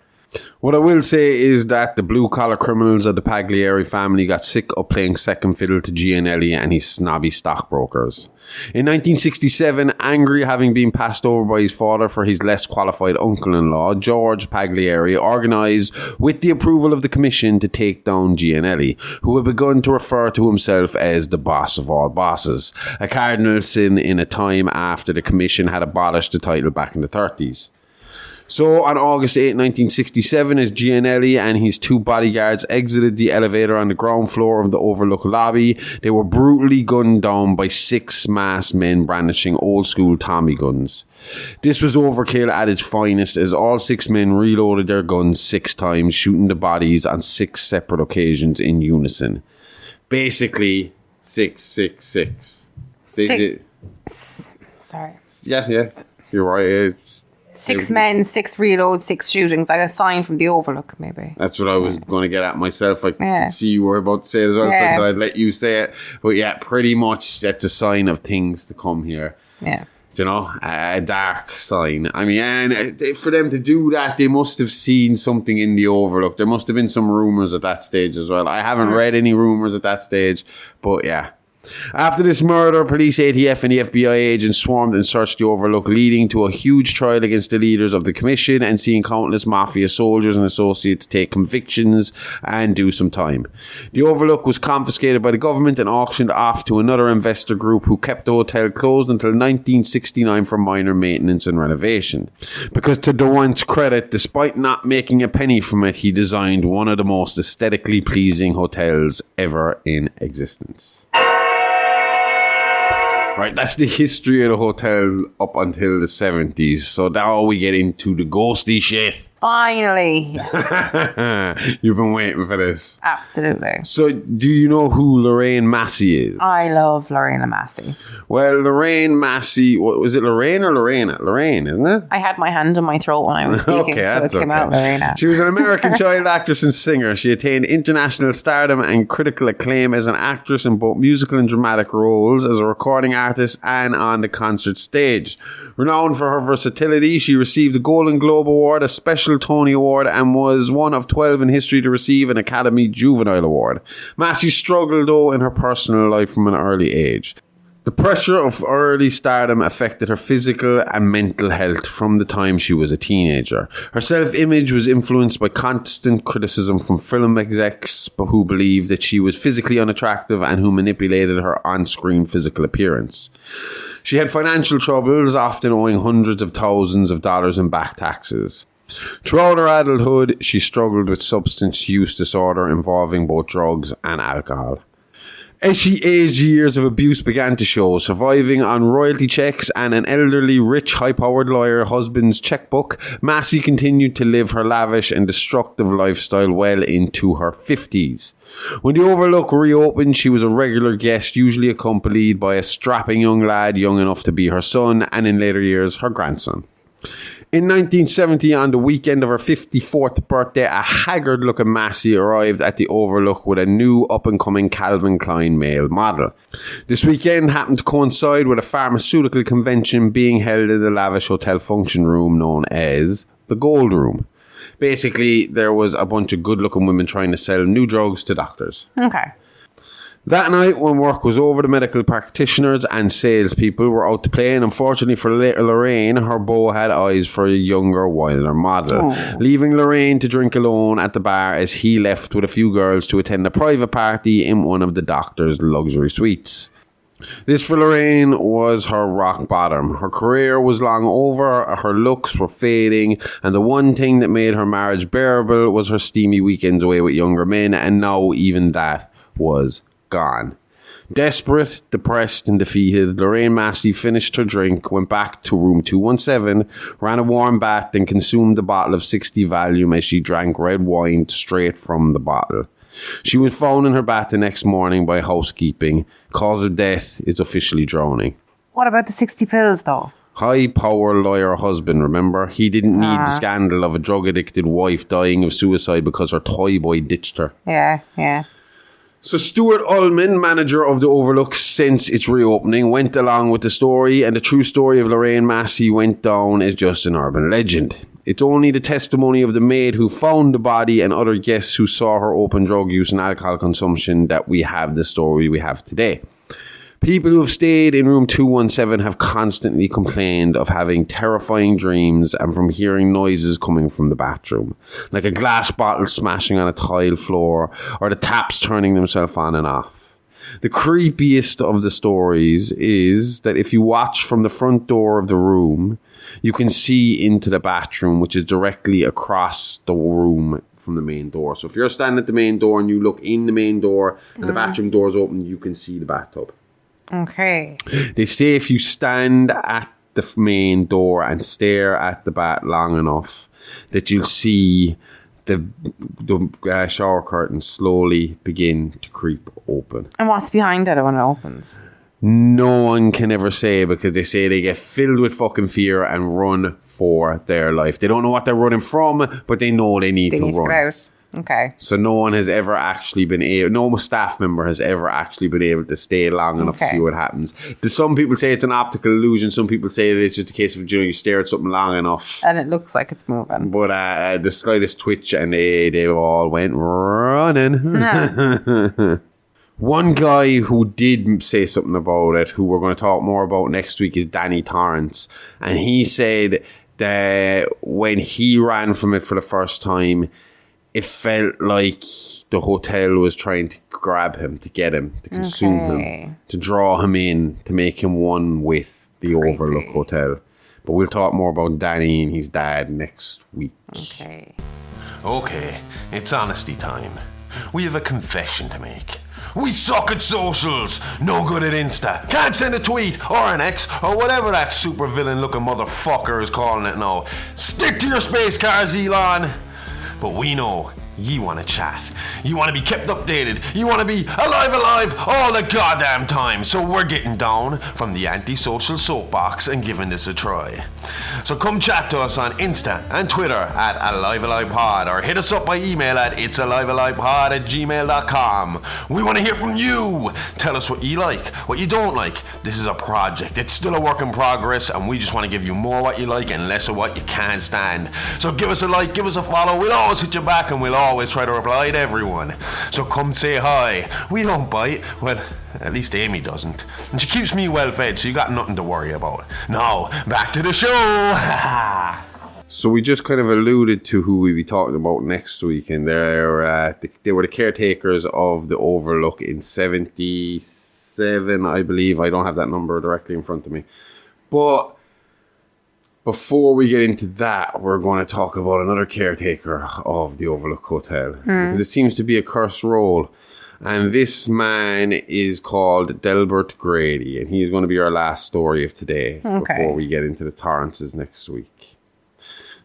What I will say is that the blue-collar criminals of the Pagliari family got sick of playing second fiddle to Gianelli and his snobby stockbrokers. In 1967, angry having been passed over by his father for his less qualified uncle-in-law, George Pagliari organised, with the approval of the commission, to take down Gianelli, who had begun to refer to himself as the boss of all bosses, a cardinal sin in a time after the commission had abolished the title back in the 30s. So, on August 8, 1967, as Gianelli and his 2 bodyguards exited the elevator on the ground floor of the Overlook lobby, they were brutally gunned down by 6 masked men brandishing old-school Tommy guns. This was overkill at its finest, as all 6 men reloaded their guns 6 times, shooting the bodies on 6 separate occasions in unison. Basically, 666.
Sorry.
Yeah, you're right. It's
6 men, 6 reloads, 6 shootings, like a sign from the Overlook, maybe.
That's what I was going to get at myself. I see you were about to say it as well, so I'd let you say it. But yeah, pretty much that's a sign of things to come here.
Yeah.
You know, a dark sign. I mean, and for them to do that, they must have seen something in the Overlook. There must have been some rumours at that stage as well. I haven't read any rumours at that stage, but yeah. After this murder, police, ATF and the FBI agents swarmed and searched the Overlook, leading to a huge trial against the leaders of the commission and seeing countless mafia soldiers and associates take convictions and do some time. The Overlook was confiscated by the government and auctioned off to another investor group who kept the hotel closed until 1969 for minor maintenance and renovation. Because to Diane's credit, despite not making a penny from it, he designed one of the most aesthetically pleasing hotels ever in existence. Right, that's the history of the hotel up until the 70s. So now we get into the ghosty shit.
Finally.
You've been waiting for this.
Absolutely.
So, do you know who Lorraine Massey is?
I love Lorraine Massey.
Well, Lorraine Massey, was it Lorraine or Lorena? Lorraine, isn't it?
I had my hand on my throat when I was speaking,
Okay,
so
that's
it came
okay.
out Lorena.
She was an American child actress and singer. She attained international stardom and critical acclaim as an actress in both musical and dramatic roles, as a recording artist and on the concert stage. Renowned for her versatility, she received a Golden Globe Award, a Special Tony Award, and was one of 12 in history to receive an Academy Juvenile Award. Massey struggled, though, in her personal life from an early age. The pressure of early stardom affected her physical and mental health from the time she was a teenager. Her self-image was influenced by constant criticism from film execs who believed that she was physically unattractive and who manipulated her on-screen physical appearance. She had financial troubles, often owing hundreds of thousands of dollars in back taxes. Throughout her adulthood, she struggled with substance use disorder involving both drugs and alcohol. As she aged, years of abuse began to show, surviving on royalty checks and an elderly, rich, high-powered lawyer husband's checkbook. Massey continued to live her lavish and destructive lifestyle well into her 50s. When the Overlook reopened, she was a regular guest, usually accompanied by a strapping young lad young enough to be her son, and in later years, her grandson. In 1970, on the weekend of her 54th birthday, a haggard-looking Massey arrived at the Overlook with a new up-and-coming Calvin Klein male model. This weekend happened to coincide with a pharmaceutical convention being held in the lavish hotel function room known as the Gold Room. Basically, there was a bunch of good-looking women trying to sell new drugs to doctors.
Okay.
That night, when work was over, the medical practitioners and salespeople were out to play, and unfortunately for Lorraine, her beau had eyes for a younger, wilder model, leaving Lorraine to drink alone at the bar as he left with a few girls to attend a private party in one of the doctor's luxury suites. This for Lorraine was her rock bottom. Her career was long over, her looks were fading, and the one thing that made her marriage bearable was her steamy weekends away with younger men, and now even that was gone. Desperate, depressed and defeated, Lorraine Massey finished her drink, went back to room 217, ran a warm bath, and consumed a bottle of 60 Valium as she drank red wine straight from the bottle. She was found in her bath the next morning by housekeeping. Cause of death is officially drowning.
What about the 60 pills, though?
High-power lawyer husband, remember? He didn't need the scandal of a drug-addicted wife dying of suicide because her toy boy ditched her.
Yeah.
So Stuart Ullman, manager of the Overlook since its reopening, went along with the story, and the true story of Lorraine Massey went down as just an urban legend. It's only the testimony of the maid who found the body and other guests who saw her open drug use and alcohol consumption that we have the story we have today. People who have stayed in room 217 have constantly complained of having terrifying dreams and from hearing noises coming from the bathroom, like a glass bottle smashing on a tile floor or the taps turning themselves on and off. The creepiest of the stories is that if you watch from the front door of the room, you can see into the bathroom, which is directly across the room from the main door. So if you're standing at the main door and you look in the main door and the bathroom door is open, you can see the bathtub.
Okay.
They say if you stand at the main door and stare at the bath long enough, that you'll see the shower curtain slowly begin to creep open.
And what's behind it when it opens?
No one can ever say, because they say they get filled with fucking fear and run for their life. They don't know what they're running from, but they know they need to run.
Get out. Okay.
So no one has ever actually been able, no staff member has ever actually been able to stay long enough to see what happens. Some people say it's an optical illusion. Some people say that it's just a case of, you stare at something long enough.
And it looks like it's moving.
But the slightest twitch and they all went running. One guy who did say something about it, who we're going to talk more about next week, is Danny Torrance. And he said that when he ran from it for the first time, it felt like the hotel was trying to grab him, to get him, to consume him, to draw him in, to make him one with the Overlook Hotel. But we'll talk more about Danny and his dad next week.
Okay, it's honesty time. We have a confession to make. We suck at socials, no good at Insta, can't send a tweet or an X or whatever that super villain looking motherfucker is calling it now. Stick to your space cars, Elon. But we know you want to chat, you want to be kept updated, you want to be alive all the goddamn time. So we're getting down from the antisocial soapbox and giving this a try. So come chat to us on Insta and Twitter at AliveAlivePod, or hit us up by email at itsalivealivepod@gmail.com. We want to hear from you. Tell us what you like, what you don't like. This is a project. It's still a work in progress, and we just want to give you more what you like and less of what you can't stand. So give us a like, give us a follow. We'll always hit you back, and we'll always try to reply to everyone. So come say hi. We don't bite. Well, at least Aimee doesn't. And she keeps me well fed, so you got nothing to worry about. Now, back to the show.
So we just kind of alluded to who we'll be talking about next week, and they were the caretakers of the Overlook in 77, I believe. I don't have that number directly in front of me. But before we get into that, we're going to talk about another caretaker of the Overlook Hotel. Because it seems to be a cursed role. And this man is called Delbert Grady. And he's going to be our last story of today before we get into the Torrances next week.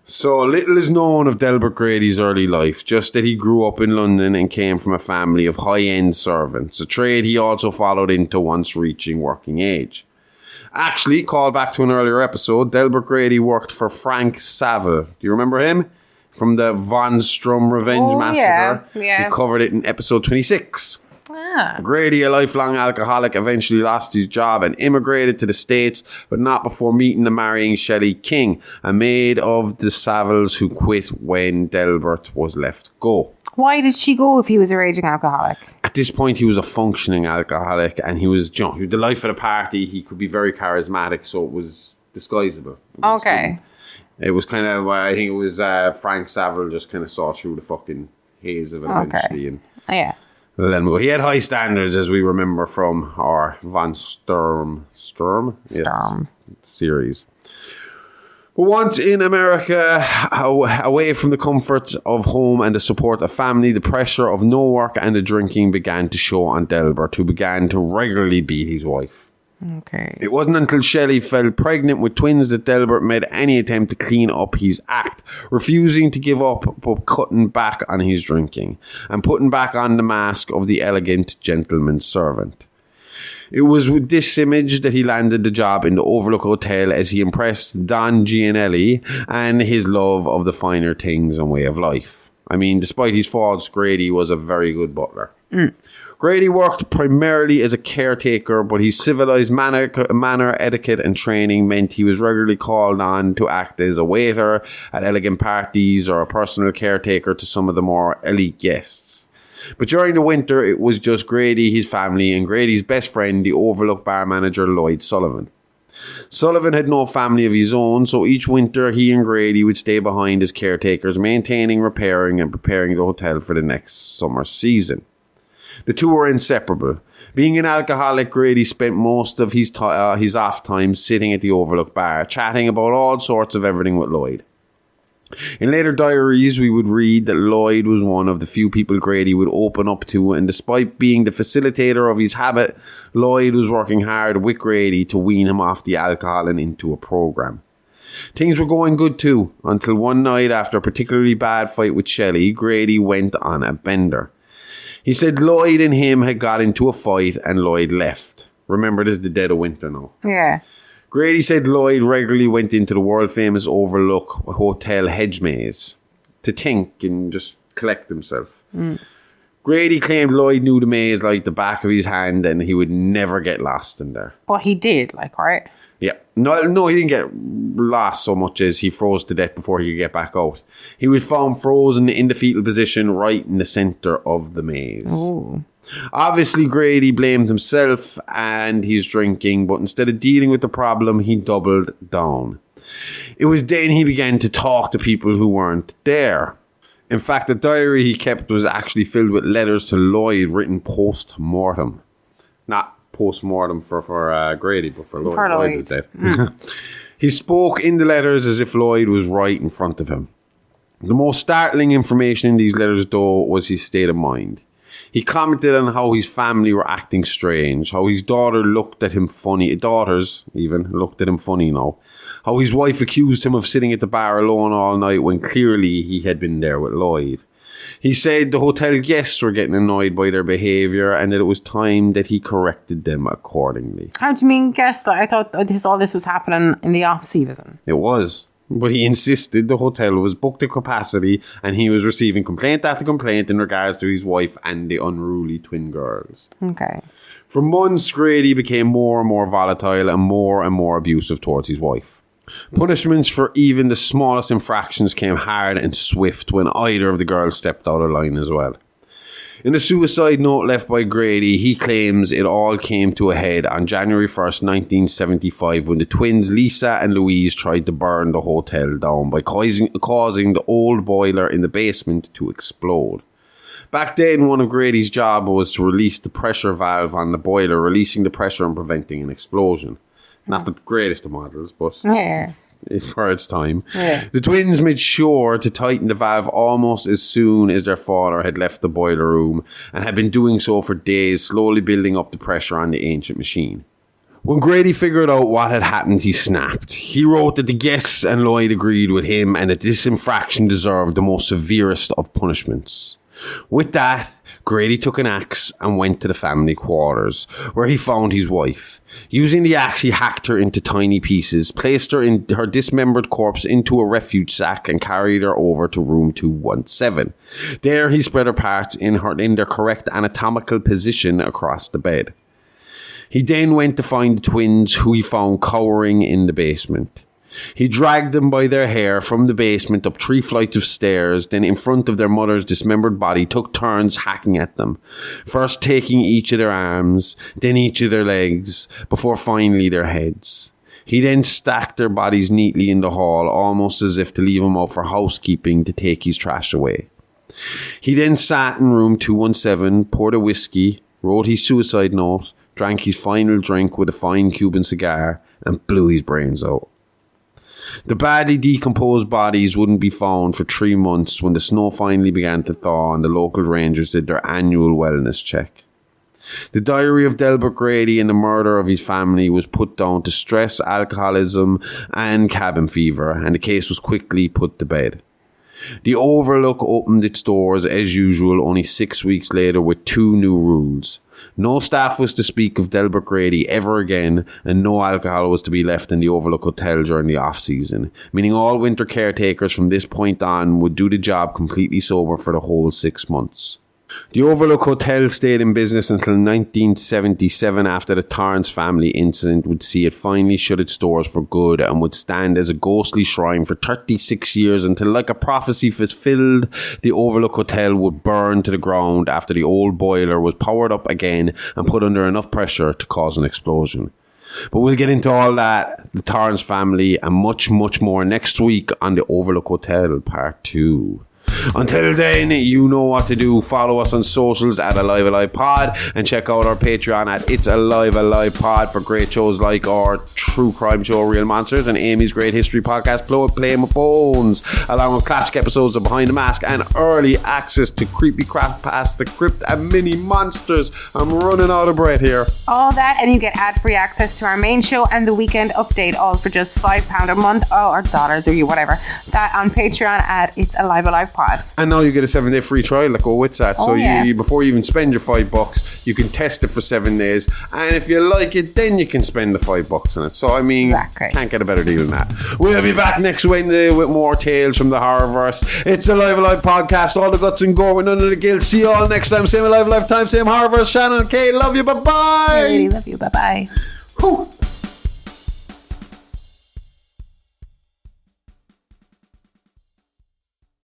So little is known of Delbert Grady's early life, just that he grew up in London and came from a family of high-end servants, a trade he also followed into once reaching working age. Actually, call back to an earlier episode, Delbert Grady worked for Frank Saville. Do you remember him? From the Von Strum Revenge Massacre.
Yeah.
We covered it in episode 26. Grady, a lifelong alcoholic, eventually lost his job and immigrated to the States, but not before meeting and marrying Shelley King, a maid of the Savilles who quit when Delbert was left go.
Why did she go if he was a raging alcoholic?
At this point, he was a functioning alcoholic, and he was the life of the party. He could be very charismatic, so it was disguisable. It was kind of, I think it was Frank Saville just kind of saw through the fucking haze of it eventually. And let him go. He had high standards, as we remember from our Von Sturm series. But once in America, away from the comforts of home and the support of family, the pressure of no work and the drinking began to show on Delbert, who began to regularly beat his wife. It wasn't until Shelley fell pregnant with twins that Delbert made any attempt to clean up his act, refusing to give up but cutting back on his drinking and putting back on the mask of the elegant gentleman's servant. It was with this image that he landed the job in the Overlook Hotel, as he impressed Don Gianelli and his love of the finer things and way of life. I mean, despite his faults, Grady was a very good butler. Grady worked primarily as a caretaker, but his civilized manner, etiquette and training meant he was regularly called on to act as a waiter at elegant parties or a personal caretaker to some of the more elite guests. But during the winter, it was just Grady, his family, and Grady's best friend, the Overlook bar manager Lloyd Sullivan. Sullivan had no family of his own, so each winter he and Grady would stay behind as caretakers, maintaining, repairing and preparing the hotel for the next summer season. The two were inseparable. Being an alcoholic, Grady spent most of his off time sitting at the Overlook bar, chatting about all sorts of everything with Lloyd. In later diaries, we would read that Lloyd was one of the few people Grady would open up to, and despite being the facilitator of his habit, Lloyd was working hard with Grady to wean him off the alcohol and into a program. Things were going good too, until one night after a particularly bad fight with Shelley, Grady went on a bender. He said Lloyd and him had got into a fight and Lloyd left. Remember, this is the dead of winter now.
Yeah.
Grady said Lloyd regularly went into the world-famous Overlook Hotel hedge maze to think and just collect himself. Grady claimed Lloyd knew the maze like the back of his hand and he would never get lost in there.
But he did, right?
Yeah. No, he didn't get lost so much as he froze to death before he could get back out. He was found frozen in the fetal position right in the centre of the maze.
Ooh.
Obviously, Grady blamed himself and his drinking, but instead of dealing with the problem, he doubled down. It was then he began to talk to people who weren't there. In fact, the diary he kept was actually filled with letters to Lloyd written post-mortem. Not post-mortem for Grady, but for Lloyd.
For Lloyd.
Was dead. He spoke in the letters as if Lloyd was right in front of him. The most startling information in these letters, though, was his state of mind. He commented on how his family were acting strange, how his daughter looked at him funny, daughters even looked at him funny now, how his wife accused him of sitting at the bar alone all night when clearly he had been there with Lloyd. He said the hotel guests were getting annoyed by their behaviour and that it was time that he corrected them accordingly.
How do you mean guests? I thought all this was happening in the off-season.
It was. But he insisted the hotel was booked to capacity and he was receiving complaint after complaint in regards to his wife and the unruly twin girls.
Okay.
For months, Grady became more and more volatile and more abusive towards his wife. Punishments for even the smallest infractions came hard and swift when either of the girls stepped out of line as well. In a suicide note left by Grady, he claims it all came to a head on January 1st, 1975, when the twins Lisa and Louise tried to burn the hotel down by causing the old boiler in the basement to explode. Back then, one of Grady's jobs was to release the pressure valve on the boiler, releasing the pressure and preventing an explosion. Not the greatest of models, but
Yeah.
for its time.
Yeah.
The twins made sure to tighten the valve almost as soon as their father had left the boiler room and had been doing so for days, slowly building up the pressure on the ancient machine. When Grady figured out what had happened, he snapped. He wrote that the guests and Lloyd agreed with him and that this infraction deserved the most severest of punishments. With that, Grady took an axe and went to the family quarters, where he found his wife. Using the axe, he hacked her into tiny pieces, placed her dismembered corpse into a refuge sack, and carried her over to room 217. There, he spread her parts in their correct anatomical position across the bed. He then went to find the twins, who he found cowering in the basement. He dragged them by their hair from the basement up 3 flights of stairs, then in front of their mother's dismembered body took turns hacking at them, first taking each of their arms, then each of their legs, before finally their heads. He then stacked their bodies neatly in the hall, almost as if to leave them out for housekeeping to take his trash away. He then sat in room 217, poured a whiskey, wrote his suicide note, drank his final drink with a fine Cuban cigar, and blew his brains out. The badly decomposed bodies wouldn't be found for 3 months when the snow finally began to thaw and the local rangers did their annual wellness check. The diary of Delbert Grady and the murder of his family was put down to stress, alcoholism and cabin fever, and the case was quickly put to bed. The Overlook opened its doors as usual only 6 weeks later with 2 new rules. No staff was to speak of Delbert Grady ever again, and no alcohol was to be left in the Overlook Hotel during the off-season, meaning all winter caretakers from this point on would do the job completely sober for the whole 6 months. The Overlook Hotel stayed in business until 1977 after the Torrance family incident would see it finally shut its doors for good and would stand as a ghostly shrine for 36 years until, like a prophecy fulfilled, the Overlook Hotel would burn to the ground after the old boiler was powered up again and put under enough pressure to cause an explosion. But we'll get into all that, the Torrance family, and much, much more next week on the Overlook Hotel Part 2. Until then, you know what to do. Follow us on socials at Alive Alive Pod and check out our Patreon at It's Alive Alive Pod for great shows like our true crime show Real Monsters and Amy's Great History podcast Play My Phones, along with classic episodes of Behind the Mask and early access to Creepy Crap Past the Crypt and Mini Monsters. I'm running out of breath here.
All that, and you get ad-free access to our main show and the weekend update, all for just £5 a month, or dollars, or you whatever. That on Patreon at It's Alive Alive Pod.
And now you get a 7-day free trial that go with that. So you, before you even spend your $5, you can test it for 7 days. And if you like it, then you can spend the $5 on it. So I mean, can't get a better deal than that. We'll be back next Wednesday with more tales from the Horrorverse. It's a Live Alive podcast. All the guts and gore with none of the guilt. See you all next time. Same Alive Alive time, same Horrorverse. Shannon and Kate, love you. Bye bye.
Really love you. Bye bye.
Whew.